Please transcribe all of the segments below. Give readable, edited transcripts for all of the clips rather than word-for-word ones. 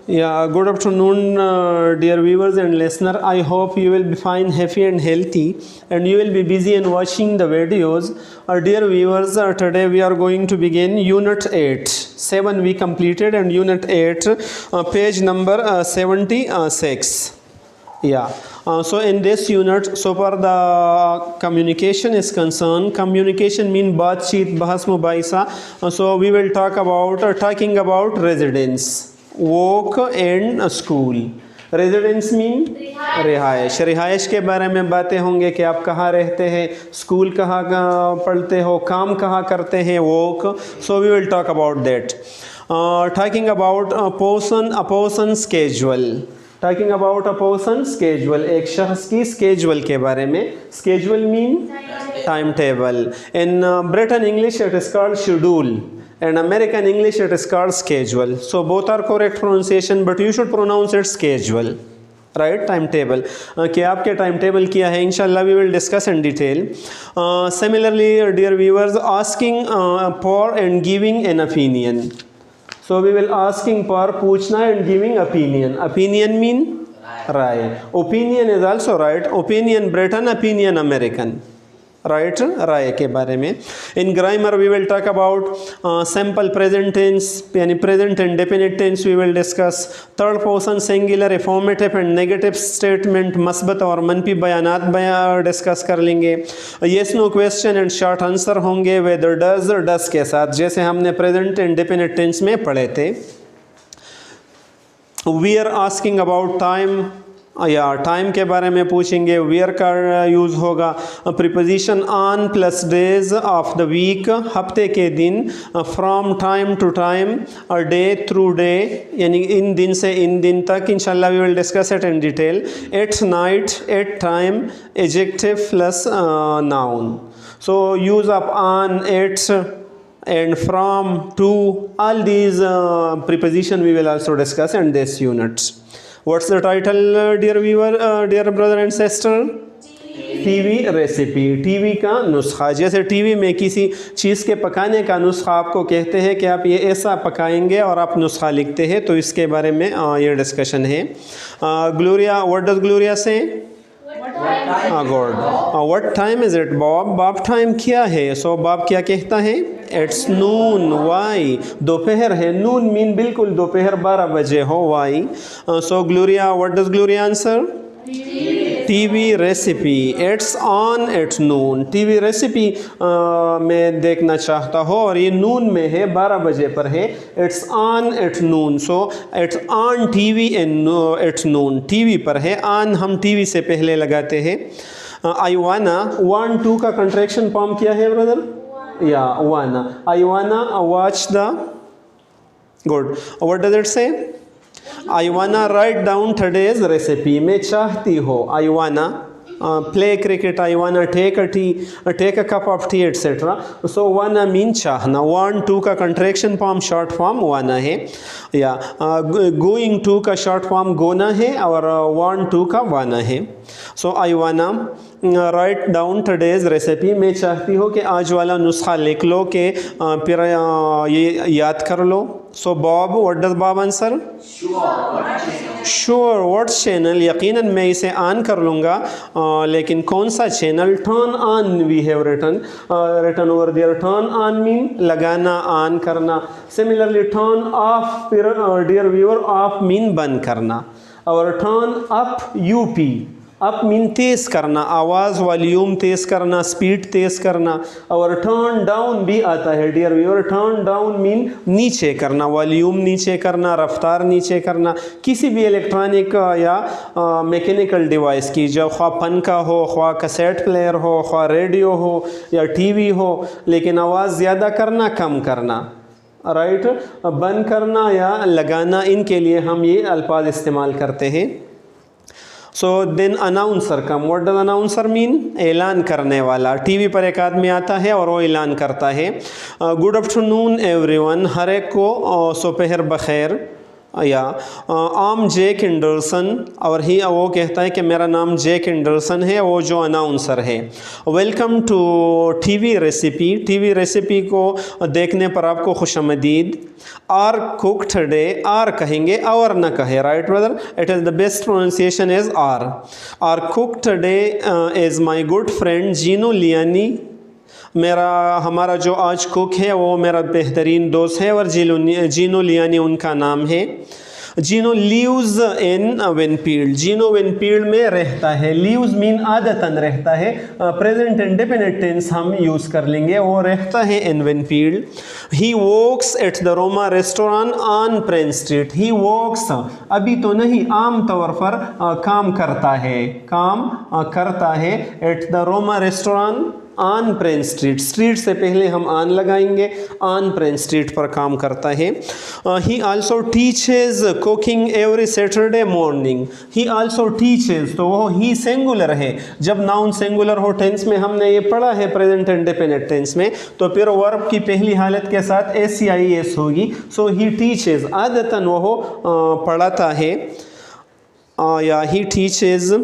Yeah, good afternoon, dear viewers and listener. I hope you will be fine, happy, and healthy, and you will be busy in watching the videos. Dear viewers, today we are going to begin Unit 8. 7 we completed, and Unit 8, page number 76. Yeah. So in this unit, so far the communication is concerned. Communication mean बातचीत, बहस मुबाहिसा. So we will talk about talking about residence. Work and school. Residence mean रिहाइश. रिहाइश के बारे में बातें होंगे कि आप कहाँ रहते हैं, स्कूल कहाँ पढ़ते हो, काम कहाँ करते हैं, work. So we will talk about that. Talking about a person schedule. Talking about a person schedule, एक शख्स की स्केजुअल के बारे में. Schedule mean time table. In Britain English it is called schedule. And American English it is called schedule. So both are correct pronunciation, but you should pronounce it schedule, right? Timetable. कि आपके timetable क्या है, इंशाल्लाह we will discuss in detail. Similarly, dear viewers, asking for and giving an opinion. So we will asking for, पूछना, and giving opinion. Opinion mean राय. Opinion is also right. Opinion Britain, opinion American. Right, राय के बारे में. In grammar we will talk about simple present tense, यानी present and definite tense we will discuss. Third person singular, affirmative and negative statement, मस्बत और मनफी बयानात discuss कर लेंगे. Yes no question and short answer होंगे वेदर डज के साथ, जैसे हमने प्रेजेंट एंड डेफिनेट टेंस में पढ़े थे. We are asking about time, या टाइम के बारे में पूछेंगे. वेयर का यूज़ होगा. Preposition on plus days of the week, हफ्ते के दिन. From time to time, day through day, यानी इन दिन से इन दिन तक. इंशाल्लाह we will discuss it in detail. At night, at time, adjective plus noun. So use of on, ats and from, to, all these preposition we will also discuss in this unit. What's the title, dear viewer, dear brother and sister? TV recipe. TV का नुस्खा. जैसे TV में किसी चीज़ के पकाने का नुस्खा आपको कहते हैं कि आप ये ऐसा पकाएंगे और आप नुस्खा लिखते हैं, तो इसके बारे में ये डिस्कशन है. Gloria, what does Gloria say? Good. What time is it Bob? Bob time क्या है? सो बॉब क्या कहता है? It's noon. वाई? दोपहर है. नून मीन बिल्कुल दोपहर 12 बजे हो. Why? So Gloria, what does Gloria answer? TV recipe. It's on at noon. TV recipe मैं देखना चाहता हो और ये नून में है, 12 बजे पर है. It's on at noon. So it's on TV and ats noon. TV पर है. ऑन हम टीवी से पहले लगाते हैं. आई वाना, 1 2 का कंट्रैक्शन फॉर्म क्या है ब्रदर? या वाना. आई वाना watch the. Good. What does it से? I wanna write down today's recipe. मैं चाहती हो. I wanna play cricket. I wanna take a cup of tea, etc. So wanna mean चाहना. Want to का contraction form short form wanna है. या going to का short form gonna है और want to का wanna है. So I wanna write down today's recipe. मैं चाहती हो कि आज वाला नुस्खा लिख लो, कि फिर ये याद कर लो. So Bob, what does Bob answer? Sure. What channel? यकीनन मैं इसे ऑन कर लूँगा, लेकिन कौन सा channel? Turn on we have written over there. Turn on mean लगाना, ऑन करना. सिमिलरली टर्न ऑफ, फिर डियर व्यूअर, ऑफ मीन बंद करना. और turn up, U P, up mean तेज़ करना, आवाज़ वॉल्यूम तेज़ करना, स्पीड तेज़ करना. और टर्न डाउन भी आता है dear viewer. Turn down mean नीचे करना, वॉल्यूम नीचे करना, रफ्तार नीचे करना. किसी भी इलेक्ट्रॉनिक या मैकेनिकल डिवाइस की, जो ख्वाह पंखा हो, ख्वाह कैसेट प्लेयर हो, ख्वाह रेडियो हो या टीवी हो, लेकिन आवाज़ ज़्यादा करना, कम करना, राइट, बंद करना या लगाना, इनके लिए हम ये अल्फाज इस्तेमाल करते हैं. So then announcer come. What does announcer mean? ऐलान करने वाला. टीवी पर एक आदमी आता है और वो ऐलान करता है. गुड आफ्टरनून एवरीवन, हर एक को दोपहर बखैर. या आम जैक एंडरसन, और ही वो कहता है कि मेरा नाम जैक एंडरसन है, वो जो अनाउंसर है। Welcome to TV recipe, TV recipe को देखने पर आपको खुशामदीद। आर कुक टुडे, आर कहेंगे और न कहे, right brother, it is the best pronunciation is our. Our cook today is my good friend Gino Liani, हमारा जो आज कुक है वो मेरा बेहतरीन दोस्त है और जीनो लियानी उनका नाम है। Gino lives in Winfield, Gino Winfield में रहता है। लीव्स मीन आदतन रहता है, प्रेजेंट इंडेफिनिट टेंस हम यूज़ कर लेंगे, वो रहता है in Winfield. He works at the Roma restaurant on Prince Street, he works अभी तो नहीं, आम तौर पर काम करता है, काम करता है eight the Roma restaurant on Prince street, street से पहले हम ऑन लगाएंगे, ऑन प्रिंस स्ट्रीट पर काम करता है। ही also teaches cooking every Saturday morning, ही आल्सो टीचेज, तो वो ही सिंगुलर है, जब नाउन सिंगुलर हो टेंस में, हमने ये पढ़ा है प्रेजेंट इंडेफिनिट टेंस में, तो फिर वर्ब की पहली हालत के साथ SEIS होगी। सो ही टीचेज, आदतन वो पढ़ाता है, या he teaches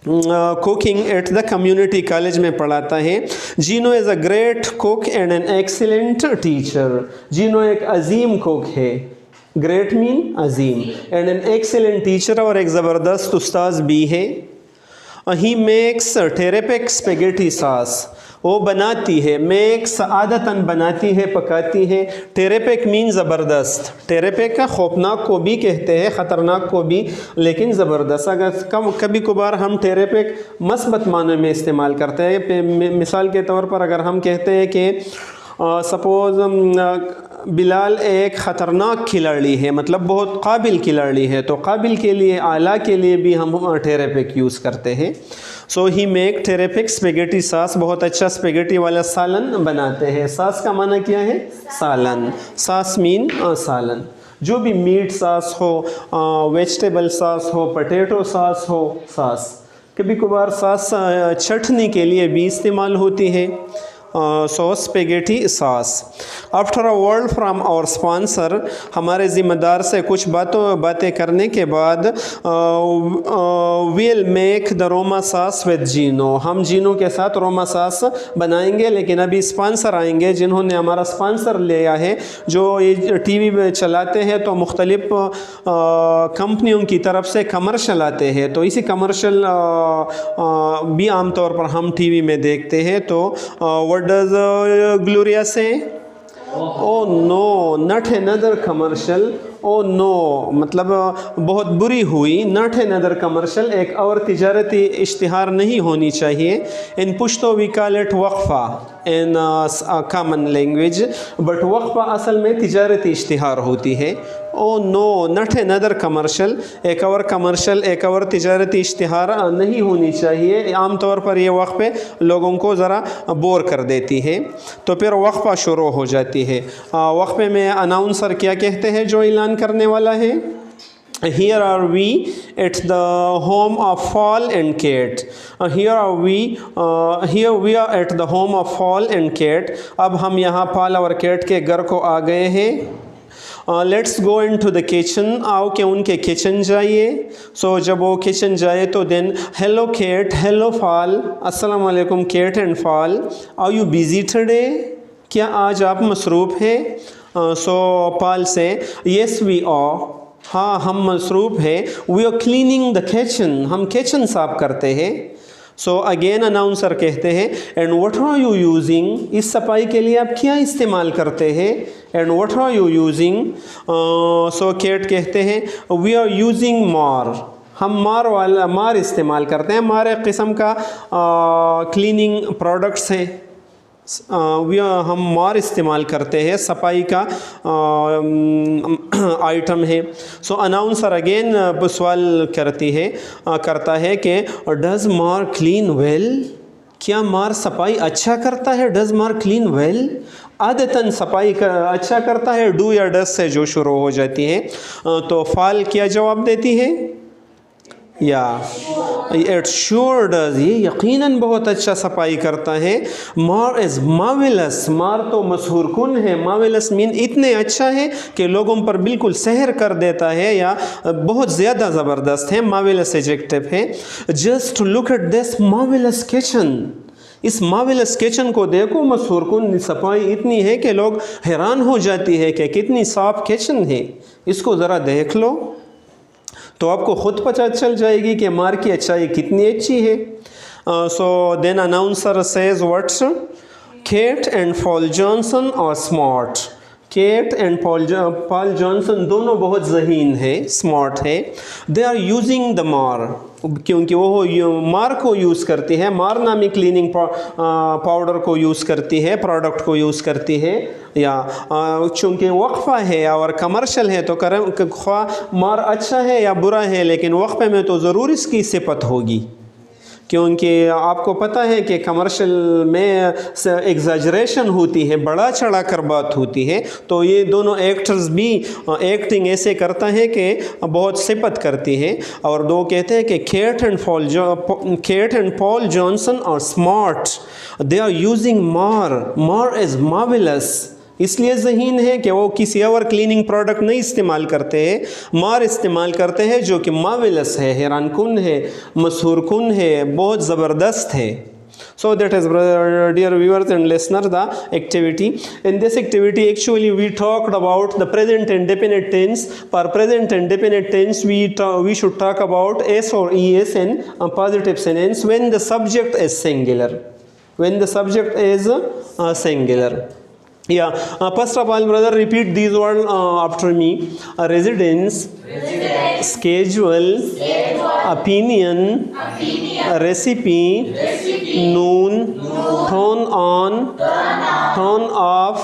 cooking at the community college में पढ़ाता है। Gino is a great cook and an excellent teacher, Gino एक अजीम कुक है, ग्रेट मीन अजीम, एंड एन एक्सीलेंट टीचर, और एक ज़बरदस्त उस्ताद भी है। He makes terrific spaghetti sauce, वो बनाती है, मेक्स आदतन बनाती है, पकाती है। टेरेपिक मीन ज़बरदस्त, टेरेपिक का खौफनाक को भी कहते हैं, ख़तरनाक को भी, लेकिन ज़बरदस्त अगर कभी कभार हम टेरेपिक मस्बत माने में इस्तेमाल करते हैं। मिसाल के तौर पर अगर हम कहते हैं कि सपोज़ बिलाल एक ख़तरनाक खिलाड़ी है, मतलब बहुत काबिल खिलाड़ी है, तो काबिल के लिए, आला के लिए भी हम टेरेपिक यूज़ करते हैं। सो ही मेक टेरेपिक स्पेगेटी सॉस, बहुत अच्छा स्पेगेटी वाला सालन बनाते हैं। सॉस का माना क्या है? सालन, सॉस मीन सालन, जो भी मीट सॉस हो, वेजिटेबल सॉस हो, पोटैटो सॉस हो, सॉस। कभी कभार सॉस चटनी के लिए भी इस्तेमाल होती है। Sauce spaghetti sauce. After a word from our sponsor, हमारे ज़िम्मेदार से कुछ बातें करने के बाद will make the Roma sauce with Gino, हम जीनो के साथ रोमा सॉस बनाएंगे। लेकिन अभी स्पॉन्सर आएंगे जिन्होंने हमारा स्पॉन्सर लिया है, जो ये टीवी में चलाते हैं, तो मुख्तलिफ कंपनियों की तरफ से कमर्शियल आते हैं, तो इसी कमर्शियल भी आमतौर पर हम टीवी में देखते हैं। तो व्हाट डज ग्लोरिया से? Oh no, not another commercial. Oh no, मतलब बहुत बुरी हुई। Not another commercial, एक और तिजारती इश्तिहार नहीं होनी चाहिए। In पुश्तो we call it वक्फा in common language, but वक्फा असल में तिजारती इश्तिहार होती है। Oh no, not another commercial, एक और कमर्शल, एक और तिजारती इश्तिहार नहीं होनी चाहिए। आमतौर पर ये वक्फे लोगों को ज़रा बोर कर देती है, तो फिर वक्फा शुरू हो जाती है। वक्फे में अनाउंसर क्या कहते हैं जो ऐलान करने वाला है? Here are we at the home of Paul and Kate. Here we are at the home of Paul and Kate. अब हम यहाँ पाल और केट के घर को आ गए हैं। Let's go into the kitchen, आओ के उनके किचन जाइए। सो जब वो किचन जाए तो then hello Kate, hello Paul, अस्सलाम वालेकुम Kate and Paul, are you busy today, क्या आज आप मसरूफ़ हैं? So Paul say yes we are, हाँ हम मसरूफ़ हैं। We are cleaning the kitchen, हम किचन साफ करते हैं। सो अगेन अनाउंसर कहते हैं and what are you using, इस सफाई के लिए आप क्या इस्तेमाल करते हैं? And what are you using? So Kate कहते हैं वी आर यूजिंग मार, हम मार इस्तेमाल करते हैं। मार एक किस्म का क्लीनिंग प्रोडक्ट्स हैं, हम मार इस्तेमाल करते हैं, सफाई का आइटम है। सो अनाउंसर अगेन सवाल करता है कि डज़ मार क्लीन वेल, क्या मार सफाई अच्छा करता है? डज़ मार क्लीन वेल, आदतन सफाई अच्छा करता है, डू या डज़ से जो शुरू हो जाती है। तो फाल क्या जवाब देती है? या इट श्योर डज, ये यकीनन बहुत अच्छा सफाई करता है। मार इज़ मार्वेलस, मार तो मशहूर कुन है, मार्वेलस मीन इतने अच्छा है कि लोगों पर बिल्कुल सहर कर देता है या बहुत ज़्यादा ज़बरदस्त है, मार्वेलस एडजेक्टिव है। Just look at this marvellous kitchen, इस मार्वेलस किचन को देखो, मशहूर कुन सफाई इतनी है कि लोग हैरान हो जाती है कि कितनी साफ किचन है, इसको ज़रा देख लो तो आपको ख़ुद पता चल जाएगी कि मार की अच्छाई कितनी अच्छी है। So then announcer says what's, Kate and Paul Johnson are smart, Kate and Paul Johnson दोनों बहुत ज़हीन है, स्मार्ट है। दे आर यूजिंग द मार, क्योंकि वो मार को यूज़ करती है, मार नामी क्लीनिंग पाउडर को यूज़ करती है, प्रोडक्ट को यूज़ करती है, या चूँकि वक्फ़ा है और कमर्शल है तो ख्वा मार अच्छा है या बुरा है, लेकिन वक्फ़े में तो ज़रूर इसकी सिफत होगी, क्योंकि आपको पता है कि कमर्शियल में एग्ज़ैजरेशन होती है, बड़ा चढ़ा कर बात होती है। तो ये दोनों एक्टर्स भी एक्टिंग ऐसे करता है कि बहुत सिफत करती है। और दो कहते हैं कि Kate and Paul Johnson are smart, they are using mar is marvellous, इसलिए ज़हीन है कि वो किसी और क्लीनिंग प्रोडक्ट नहीं इस्तेमाल करते हैं, मार इस्तेमाल करते हैं जो कि मार्वेलस है, हैरान कुन है, मशहूर कुन है, बहुत ज़बरदस्त है। So that is, dear viewers and listeners, the activity. In this activity actually we talked about the present and definite tense. For present and definite tense we should talk about s or es in positive sentence when the subject is singular. When the subject is singular. Yeah, first of all, brother, repeat these words after me. Residence, schedule, opinion, recipe, noon, turn on, turn off,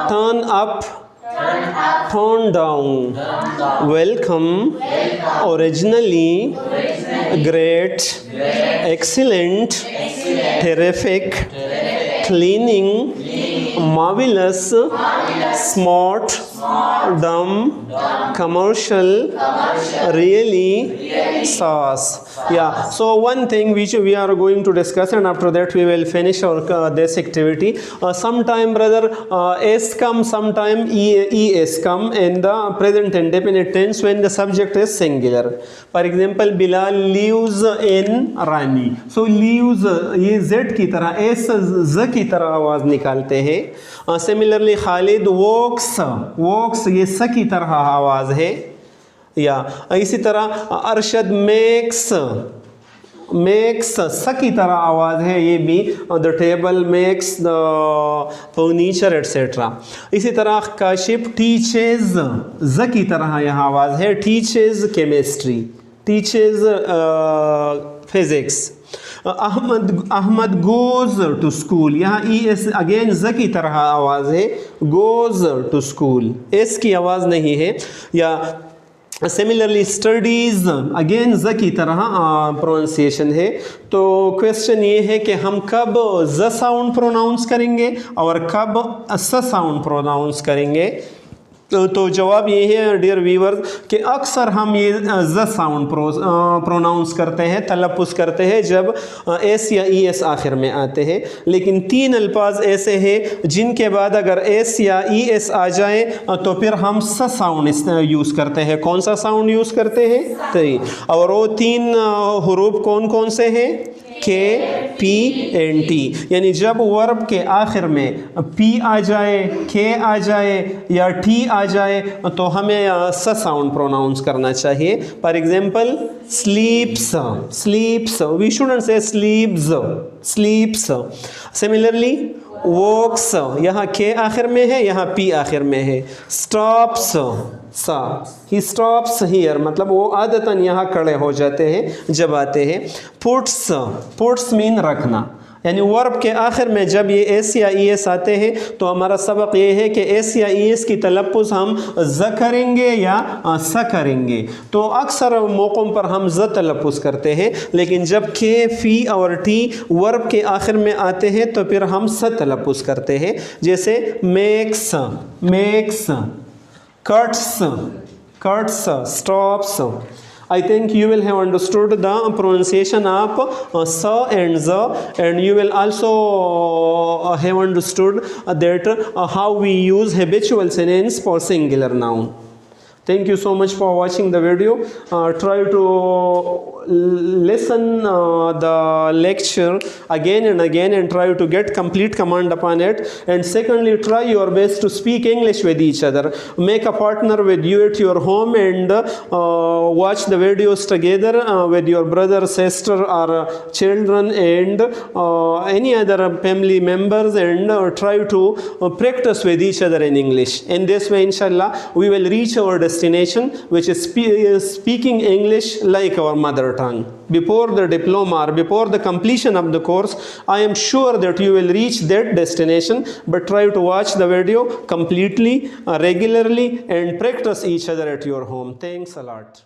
turn up, turn down, welcome, originally, great, excellent, terrific, cleaning, marvelous, smart, dumb, commercial, really, sauce. Yeah, so one thing which we are going to discuss, and after that we will finish our this activity. Sometime, brother, s come, sometime es come in the present indefinite tense when the subject is singular. For example, Bilal lives in Rani. So lives ये z की तरह, s z की तरह आवाज़ निकालते हैं। Similarly Khalid वॉक्स ये स की तरह आवाज़ है। या इसी तरह अरशद मेक्स स की तरह आवाज़ है, ये भी the table makes the furniture etcetera. इसी तरह काशिफ टीचेज ज की तरह यह आवाज़ है, teaches chemistry, teaches physics. Ahmad goes to school, यहाँ ई एस अगेन ज की तरह आवाज़ है, गोज़ टू स्कूल, एस की आवाज़ नहीं है। या सिमिलरली स्टडीज़ अगेन ज की तरह प्रोनाउंसिएशन है। तो क्वेश्चन ये है कि हम कब ज साउंड प्रोनाउंस करेंगे और कब स साउंड प्रोनाउंस करेंगे। तो जवाब ये है डियर व्यूअर्स कि अक्सर हम ये ज साउंड प्रोनाउंस करते हैं, तलफ़्फ़ुज़ करते हैं जब एस या ई एस आखिर में आते हैं। लेकिन 3 अल्फाज ऐसे हैं जिनके बाद अगर एस या ई एस आ जाए तो फिर हम स साउंड यूज़ करते हैं। कौन सा साउंड यूज़ करते हैं? 3। और वो 3 हुरूफ कौन कौन से हैं? के, पी एंड टी। यानी जब वर्ब के आखिर में पी आ जाए, के आ जाए या टी आ जाए तो हमें स साउंड प्रोनाउंस करना चाहिए। For example sleeps, we shouldn't say sleeps. Similarly वॉक्स, यहाँ के आखिर में है, यहाँ पी आखिर में है। स्टॉप्स, ही स्टॉप्स हियर, मतलब वो आदतन यहाँ खड़े हो जाते हैं जब आते हैं। पुट्स मीन रखना, यानी वर्ब के आखिर में जब ये एस या ई एस आते हैं तो हमारा सबक ये है कि एस या ई एस की तलफ़्फ़ुज़ हम ज करेंगे या स करेंगे। तो अक्सर मौक़ों पर हम ज तलफ़्फ़ुज़ करते हैं, लेकिन जब के, फ़ी और टी वर्ब के आखिर में आते हैं तो फिर हम स तलफ़्फ़ुज़ करते हैं। जैसे makes, cuts, stops, I think you will have understood the pronunciation of sa and za, and you will also have understood that how we use habitual sentence for singular noun. Thank you so much for watching the video. Try to listen the lecture again and again and try to get complete command upon it. And secondly, try your best to speak English with each other. Make a partner with you at your home and watch the videos together with your brother, sister, or children and any other family members, and try to practice with each other in English. In this way, inshallah, we will reach our destination, which is speaking English like our mother tongue. Before the diploma or before the completion of the course, I am sure that you will reach that destination, but try to watch the video completely, regularly, and practice each other at your home. Thanks a lot.